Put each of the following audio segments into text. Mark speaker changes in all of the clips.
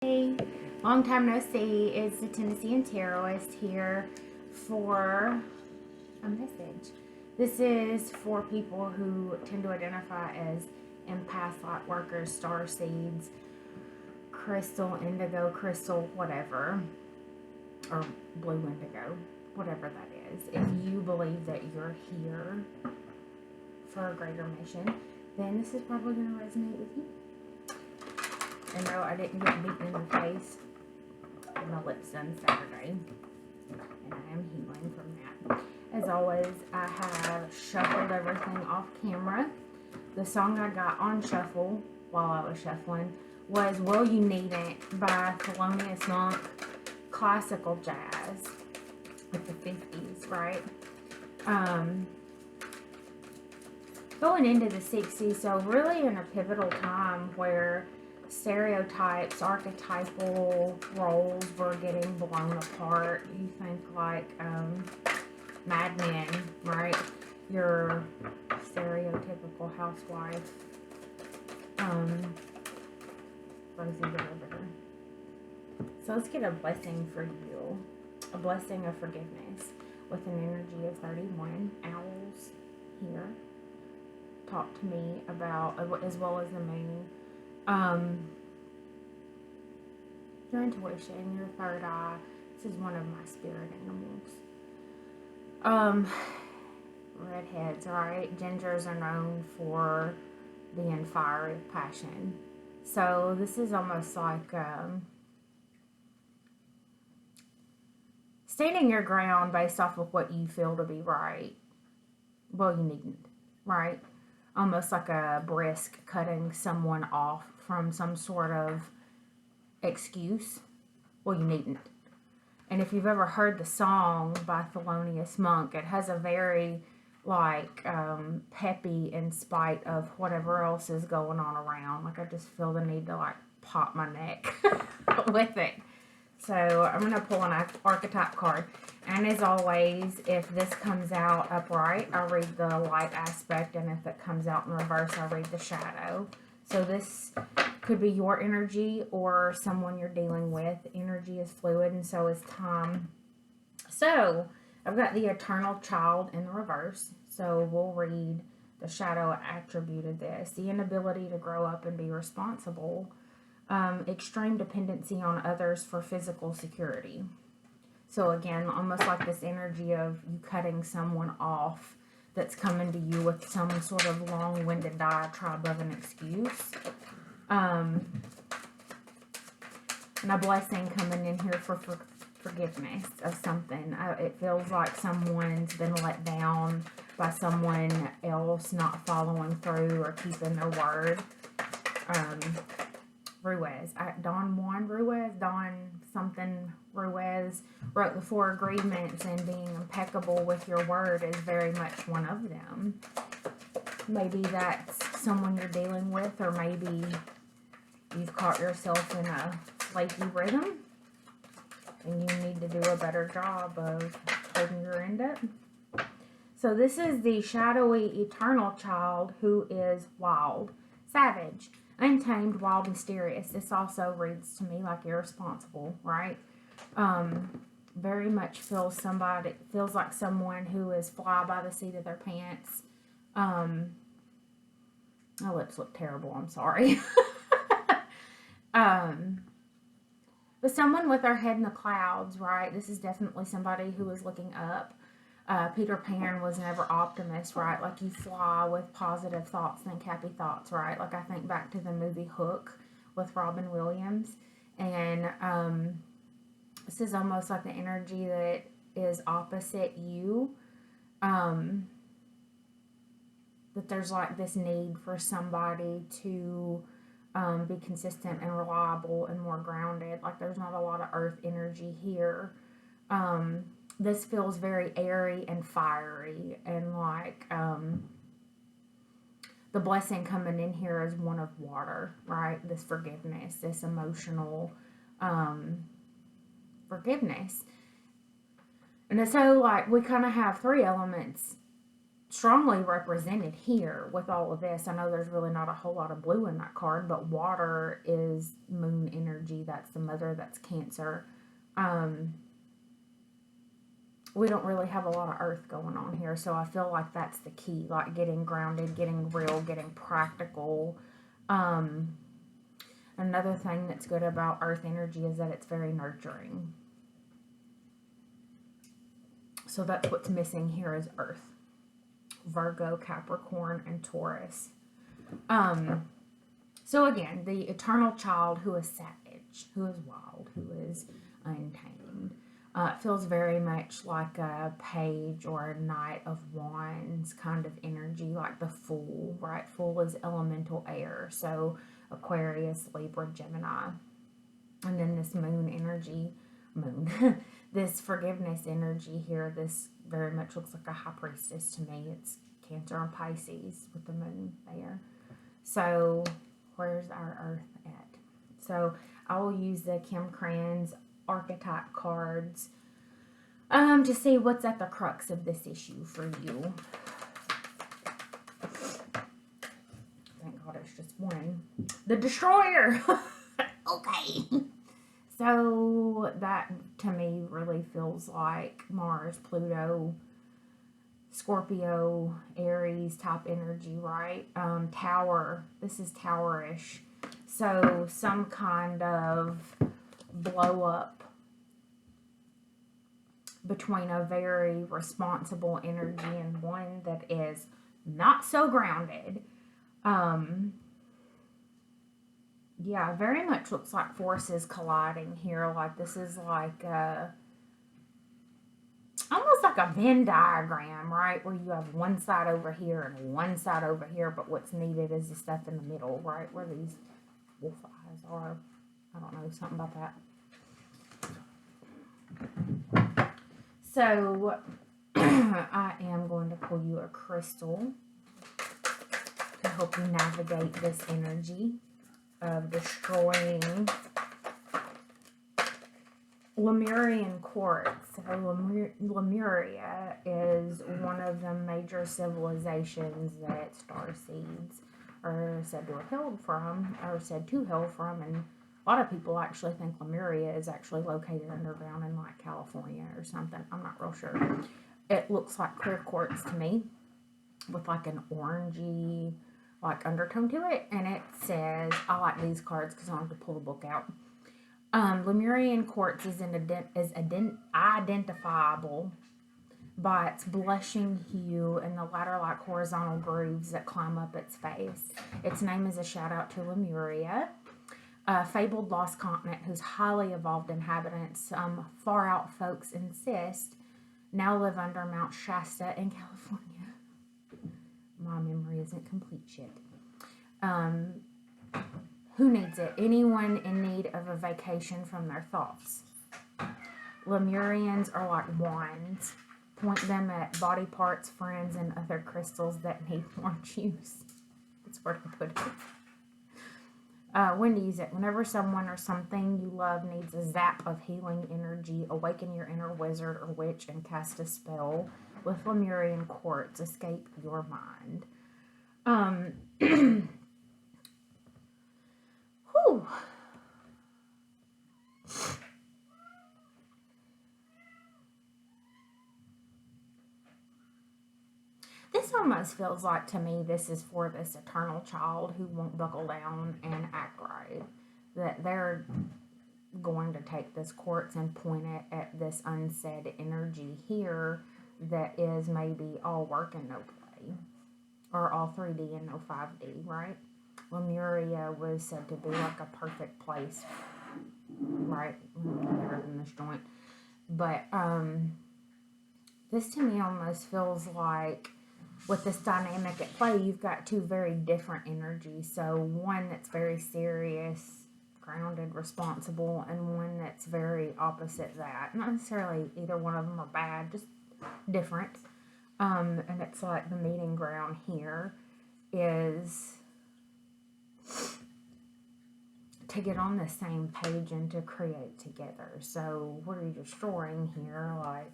Speaker 1: Hey, long time no see. It's the TennesseanTaroist here for a message. This is for people who tend to identify as empaths, Lightworkers, Starseeds, crystal, indigo, crystal, whatever, or blue indigo, whatever that is. If you believe that you're here for a greater mission, then this is probably going to resonate with you. And no, I didn't get beaten in the face. My lips done Saturday, and I am healing from that. As always, I have shuffled everything off camera. The song I got on shuffle while I was shuffling was Will You Needn't by Thelonius Monk, classical jazz with the 50s, right? Going into the 60s, so really in a pivotal time where stereotypes, archetypal roles were getting blown apart. You think like Mad Men, right? Your stereotypical housewife. Rosie get over here. So let's get a blessing for you. A blessing of forgiveness with an energy of 31. Owls here. Talk to me about, as well as the moon. Your intuition, your third eye. This is one of my spirit animals. Redheads, right? Gingers are known for being fiery with passion. So this is almost like standing your ground based off of what you feel to be right. Well, you needn't, right? Almost like a brisk cutting someone off from some sort of excuse. Well, you needn't. And if you've ever heard the song by Thelonius Monk, it has a very like peppy in spite of whatever else is going on around. Like I just feel the need to like pop my neck with it. So I'm going to pull an archetype card. And as always, if this comes out upright, I read the light aspect. And if it comes out in reverse, I read the shadow. So this could be your energy or someone you're dealing with. Energy is fluid and so is time. So I've got the eternal child in the reverse. So we'll read the shadow attribute of this. The inability to grow up and be responsible. Extreme dependency on others for physical security. So again, almost like this energy of you cutting someone off that's coming to you with some sort of long-winded diatribe of an excuse. And a blessing coming in here for forgiveness of something. It feels like someone's been let down by someone else not following through or keeping their word. Ruiz, Don Juan Ruiz, Don something Ruiz wrote the 4 agreements, and being impeccable with your word is very much one of them. Maybe that's someone you're dealing with, or maybe you've caught yourself in a flaky rhythm and you need to do a better job of holding your end up. So this is the shadowy eternal child who is wild, savage, untamed, wild, mysterious. This also reads to me like irresponsible, right? Very much feels like someone who is fly by the seat of their pants. My lips look terrible, I'm sorry. But someone with their head in the clouds, right? This is definitely somebody who is looking up. Peter Pan was never optimist, right? Like you fly with positive thoughts, think happy thoughts, right? Like I think back to the movie Hook with Robin Williams. And this is almost like the energy that is opposite you. That there's like this need for somebody to be consistent and reliable and more grounded. Like there's not a lot of earth energy here. This feels very airy and fiery, and like the blessing coming in here is one of water, right? This forgiveness, this emotional forgiveness. And so like we kind of have 3 elements strongly represented here with all of this. I know there's really not a whole lot of blue in that card, but water is moon energy. That's the mother, that's Cancer. We don't really have a lot of earth going on here, so I feel like that's the key, like getting grounded, getting real, getting practical. Another thing that's good about earth energy is that it's very nurturing. So that's what's missing here is earth. Virgo, Capricorn, and Taurus. So again, the eternal child who is savage, who is wild, who is untamed. Feels very much like a page or a Knight of Wands kind of energy, like the Fool, right? Fool is elemental air, so Aquarius, Libra, Gemini. And then this moon energy, this forgiveness energy here, this very much looks like a high priestess to me. It's Cancer and Pisces with the moon there. So where's our earth at? So I will use the Kim Cran's archetype cards to see what's at the crux of this issue for you. Thank God it's just one. The Destroyer! Okay. So that to me really feels like Mars, Pluto, Scorpio, Aries type energy, right? Tower. This is Towerish. So some kind of blow up between a very responsible energy and one that is not so grounded. Yeah, very much looks like forces colliding here. Like this is like almost like a Venn diagram, right? Where you have one side over here and one side over here, but what's needed is the stuff in the middle, right? Where these wolf eyes are. I don't know, something about that. So I am going to pull you a crystal to help you navigate this energy of destroying Lemurian quartz. So Lemuria is one of the major civilizations that Starseeds are said to have hailed from, or said to hail from, and a lot of people actually think Lemuria is actually located underground in like California or something. I'm not real sure. It looks like clear quartz to me with like an orangey like undertone to it, and it says, I like these cards because I don't have to pull the book out. Lemurian quartz is identifiable by its blushing hue and the ladder-like horizontal grooves that climb up its face. Its name is a shout-out to Lemuria, a fabled lost continent whose highly evolved inhabitants, some far-out folks insist, now live under Mount Shasta in California. My memory isn't complete shit. Who needs it? Anyone in need of a vacation from their thoughts. Lemurians are like wands. Point them at body parts, friends, and other crystals that need more juice. That's where to put it. When to use it? Whenever someone or something you love needs a zap of healing energy, awaken your inner wizard or witch and cast a spell with Lemurian quartz. Escape your mind. Whew. This almost feels like to me this is for this eternal child who won't buckle down and act right. That they're going to take this quartz and point it at this unsaid energy here that is maybe all work and no play. Or all 3D and no 5D, right? Lemuria was said to be like a perfect place, right? Better than this joint. But this to me almost feels like with this dynamic at play, you've got two very different energies. So one that's very serious, grounded, responsible, and one that's very opposite that. Not necessarily either one of them are bad, just different. And it's like the meeting ground here is to get on the same page and to create together. So what are you destroying here? Like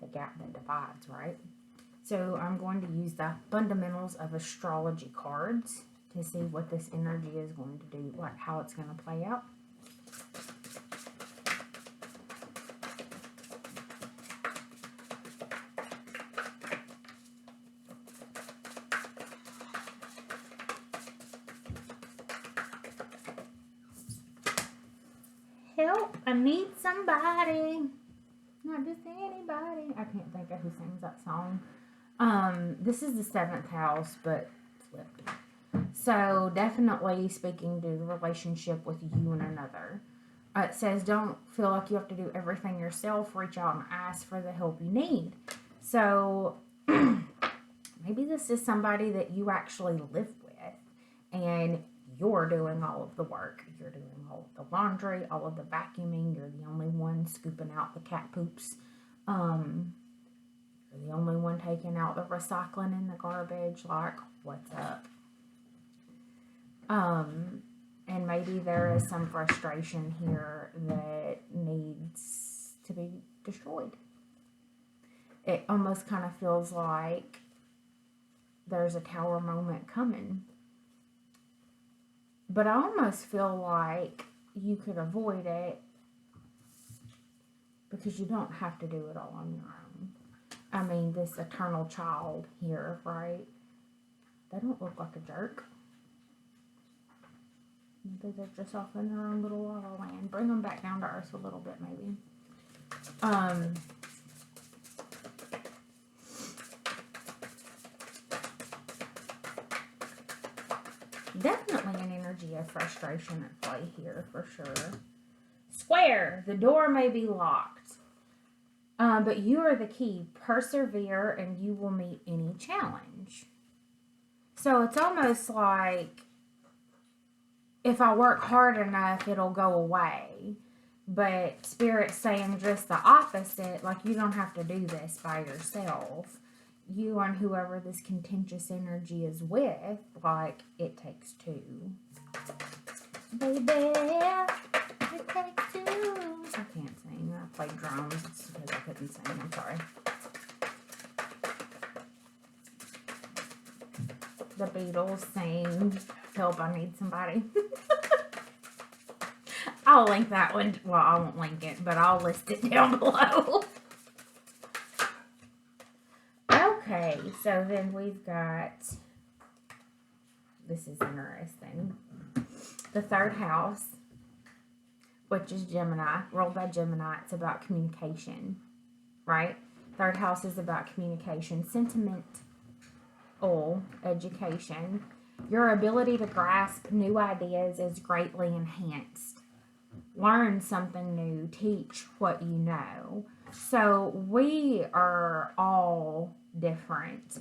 Speaker 1: the gap that divides, right? So I'm going to use the fundamentals of astrology cards to see what this energy is going to do, like how it's going to play out. Help, I need somebody. Not just anybody. I can't think of who sings that song. This is the 7th house, but flipped. So definitely speaking to the relationship with you and another. It says don't feel like you have to do everything yourself. Reach out and ask for the help you need. So maybe this is somebody that you actually live with and you're doing all of the work. You're doing all of the laundry, all of the vacuuming. You're the only one scooping out the cat poops. You're the only one taking out the recycling and the garbage. Like, what's up? And maybe there is some frustration here that needs to be destroyed. It almost kind of feels like there's a tower moment coming. But I almost feel like you could avoid it because you don't have to do it all on your own. I mean, this eternal child here, right? They don't look like a jerk. They're just off in their own little la la land. Bring them back down to earth a little bit, maybe. Definitely an energy of frustration at play here, for sure. Square. The door may be locked. But you are the key. Persevere and you will meet any challenge. So it's almost like if I work hard enough, it'll go away. But Spirit's saying just the opposite. Like, you don't have to do this by yourself. You and whoever this contentious energy is with, like, it takes two. Baby, it takes two. I can't sing. I played drums. It's because I couldn't sing. I'm sorry. The Beatles sing Help, I Need Somebody. I'll link that one. Well, I won't link it, but I'll list it down below. Okay, so then we've got, this is interesting, the 3rd house, which is Gemini, ruled by Gemini. It's about communication, right? 3rd house is about communication, sentiment, education. Your ability to grasp new ideas is greatly enhanced. Learn something new. Teach what you know. So we are all different.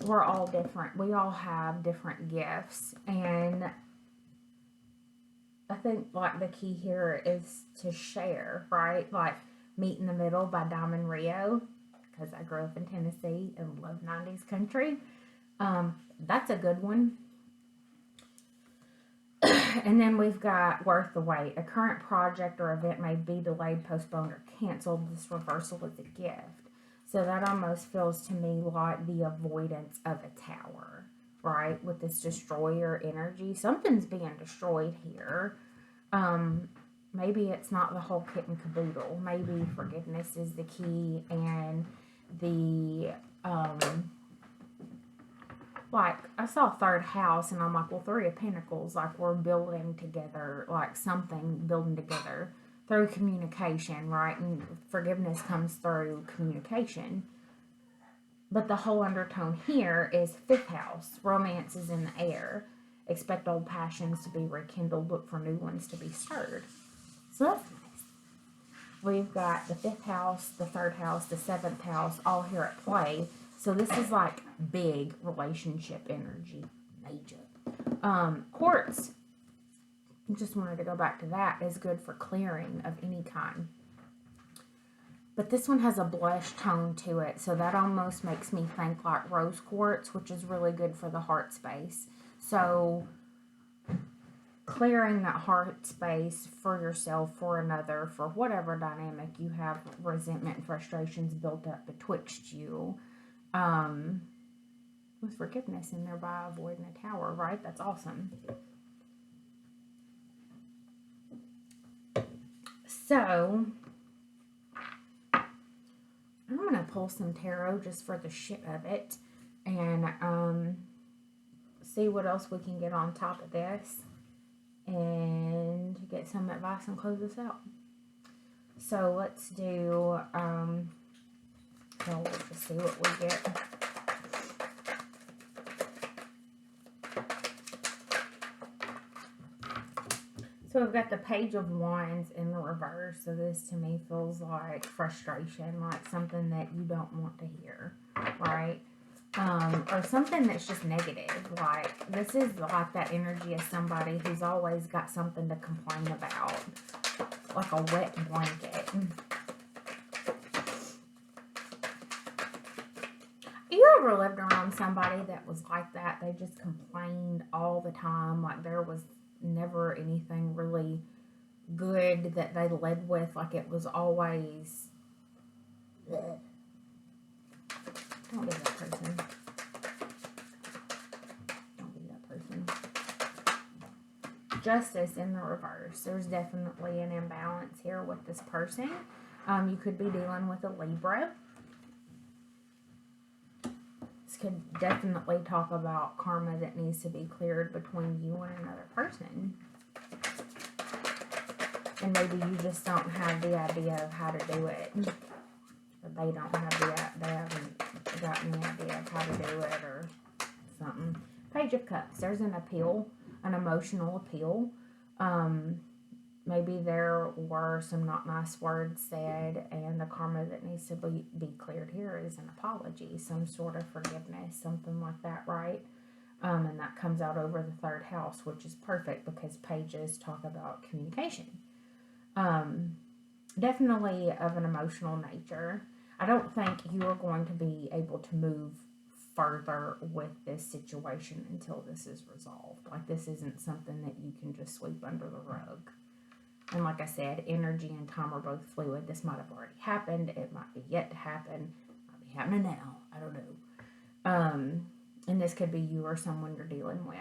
Speaker 1: We're all different. We all have different gifts. And I think, like, the key here is to share, right? Like, Meet in the Middle by Diamond Rio, because I grew up in Tennessee and love 90s country. That's a good one. And then we've got Worth the Wait. A current project or event may be delayed, postponed, or canceled. This reversal is a gift. So that almost feels to me like the avoidance of a tower, right? With this destroyer energy. Something's being destroyed here. Maybe it's not the whole kit and caboodle. Maybe forgiveness is the key, and the like, I saw 3rd house, and I'm like, well, 3 of Pentacles, like, we're building together, like, something building together through communication, right? And forgiveness comes through communication. But the whole undertone here is 5th house. Romance is in the air. Expect old passions to be rekindled. Look for new ones to be stirred. So that's nice. We've got the 5th house, the 3rd house, the 7th house, all here at play. So this is like big relationship energy. Major. Quartz. Just wanted to go back to that. Is good for clearing of any kind. But this one has a blush tone to it. So that almost makes me think like rose quartz, which is really good for the heart space. So clearing that heart space for yourself, for another, for whatever dynamic you have resentment and frustrations built up betwixt you. with forgiveness in there by avoiding a tower, right? That's awesome. So, I'm going to pull some tarot just for the shit of it and see what else we can get on top of this and get some advice and close this out. So, let's do, we'll just see what we get. So we've got the Page of Wands in the reverse. So this to me feels like frustration, like something that you don't want to hear, right? Or something that's just negative. Like this is like that energy of somebody who's always got something to complain about, like a wet blanket. You ever lived around somebody that was like that? They just complained all the time, like there was never anything really good that they led with, like it was always bleh. Don't be that person. Don't be that person. Justice in the reverse. There's definitely an imbalance here with this person. You could be dealing with a Libra. Could definitely talk about karma that needs to be cleared between you and another person. And maybe you just don't have the idea of how to do it. Or they don't have they haven't gotten the idea of how to do it or something. Page of Cups. There's an appeal, an emotional appeal. Maybe there were some not nice words said, and the karma that needs to be cleared here is an apology, some sort of forgiveness, something like that, right? And that comes out over the third house, which is perfect because pages talk about communication. Definitely of an emotional nature. I don't think you are going to be able to move further with this situation until this is resolved. Like this isn't something that you can just sweep under the rug. And like I said, energy and time are both fluid. This might have already happened. It might be yet to happen. It might be happening now. I don't know. And this could be you or someone you're dealing with.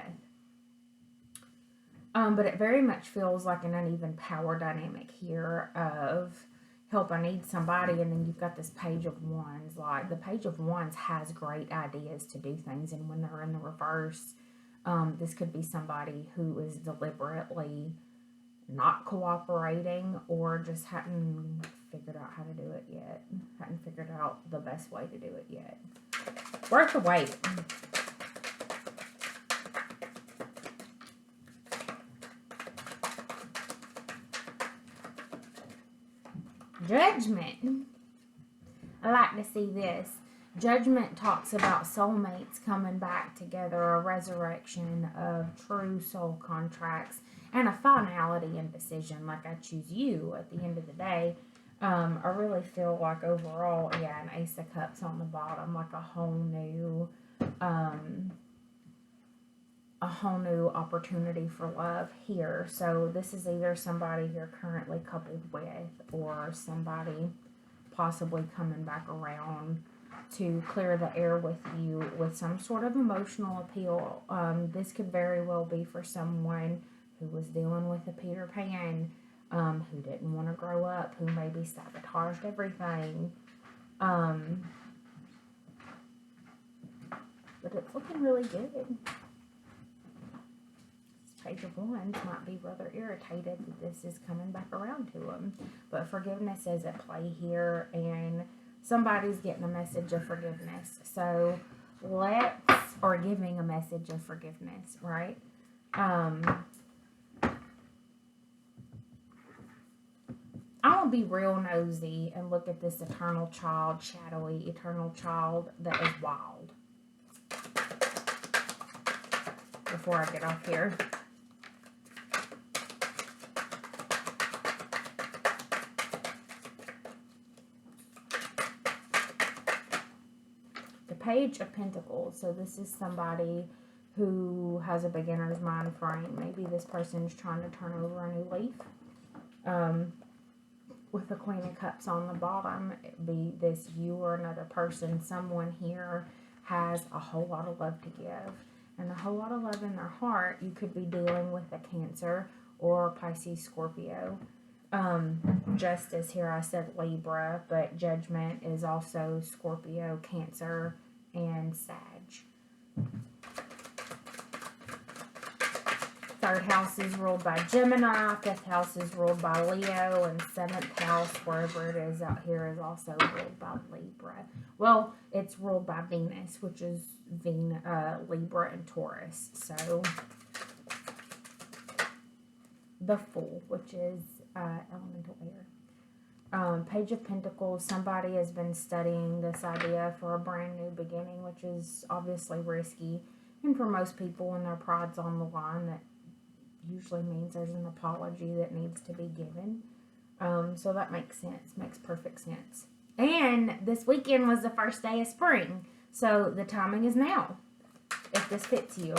Speaker 1: But it very much feels like an uneven power dynamic here of help, I need somebody. And then you've got this Page of Wands. Like the Page of Wands has great ideas to do things. And when they're in the reverse, this could be somebody who is deliberately not cooperating or just hadn't figured out how to do it yet. Hadn't figured out the best way to do it yet. Worth the wait. Judgment. I like to see this. Judgment talks about soulmates coming back together, a resurrection of true soul contracts, and a finality and decision, like I choose you at the end of the day. I really feel like overall, yeah, an Ace of Cups on the bottom, like a whole new opportunity for love here. So this is either somebody you're currently coupled with or somebody possibly coming back around to clear the air with you with some sort of emotional appeal. This could very well be for someone who was dealing with a Peter Pan, who didn't want to grow up, who maybe sabotaged everything. But it's looking really good. This Page of Wands might be rather irritated that this is coming back around to them. But forgiveness is at play here, and somebody's getting a message of forgiveness. So or giving a message of forgiveness, right? I'll be real nosy and look at this eternal child, shadowy eternal child that is wild. Before I get off here. The Page of Pentacles. So this is somebody who has a beginner's mind frame. Maybe this person's trying to turn over a new leaf. with the Queen of Cups on the bottom, it'd be this you or another person. Someone here has a whole lot of love to give and a whole lot of love in their heart. You could be dealing with a Cancer or Pisces, Scorpio. Justice here, I said Libra, but Judgment is also Scorpio, Cancer, and Sag. Third house is ruled by Gemini, fifth house is ruled by Leo, and seventh house, wherever it is out here, is also ruled by Libra. Well, it's ruled by Venus, which is Libra and Taurus. So, the Fool, which is elemental air. Page of Pentacles, somebody has been studying this idea for a brand new beginning, which is obviously risky. And for most people, when their pride's on the line, that usually means there's an apology that needs to be given. So that makes sense, makes perfect sense. And this weekend was the first day of spring, so the timing is now, if this fits you.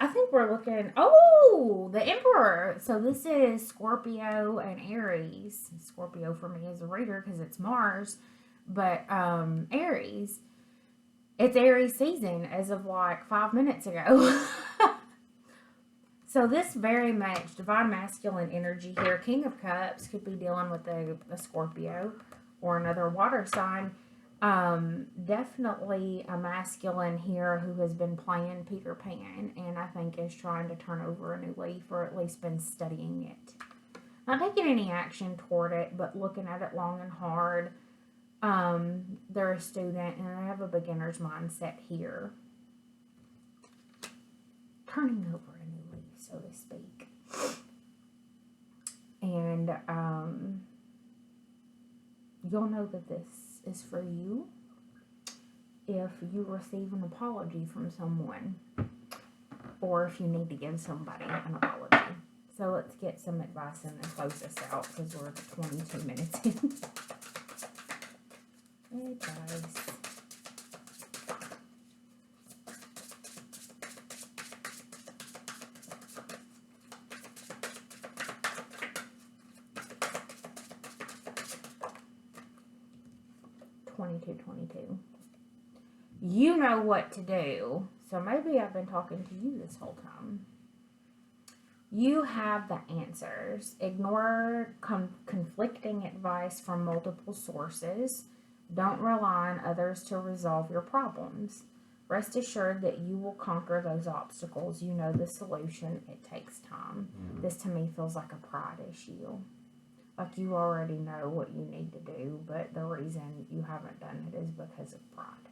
Speaker 1: I think we're looking, oh, the Emperor. So this is Scorpio and Aries. Scorpio for me is a reader because it's Mars, but Aries. It's Aries season as of like 5 minutes ago. So this very much divine masculine energy here. King of Cups could be dealing with a Scorpio or another water sign. Definitely a masculine here who has been playing Peter Pan and I think is trying to turn over a new leaf, or at least been studying it. Not taking any action toward it, but looking at it long and hard. They're a student and they have a beginner's mindset here. Turning over a new leaf, so to speak. And you'll know that this is for you if you receive an apology from someone, or if you need to give somebody an apology. So let's get some advice and then close this out because we're 22 minutes in. Advice. You know what to do. So maybe I've been talking to you this whole time. You have the answers. Ignore conflicting advice from multiple sources. Don't rely on others to resolve your problems. Rest assured that you will conquer those obstacles. You know the solution. It takes time. This to me feels like a pride issue. Like you already know what you need to do, but the reason you haven't done it is because of pride.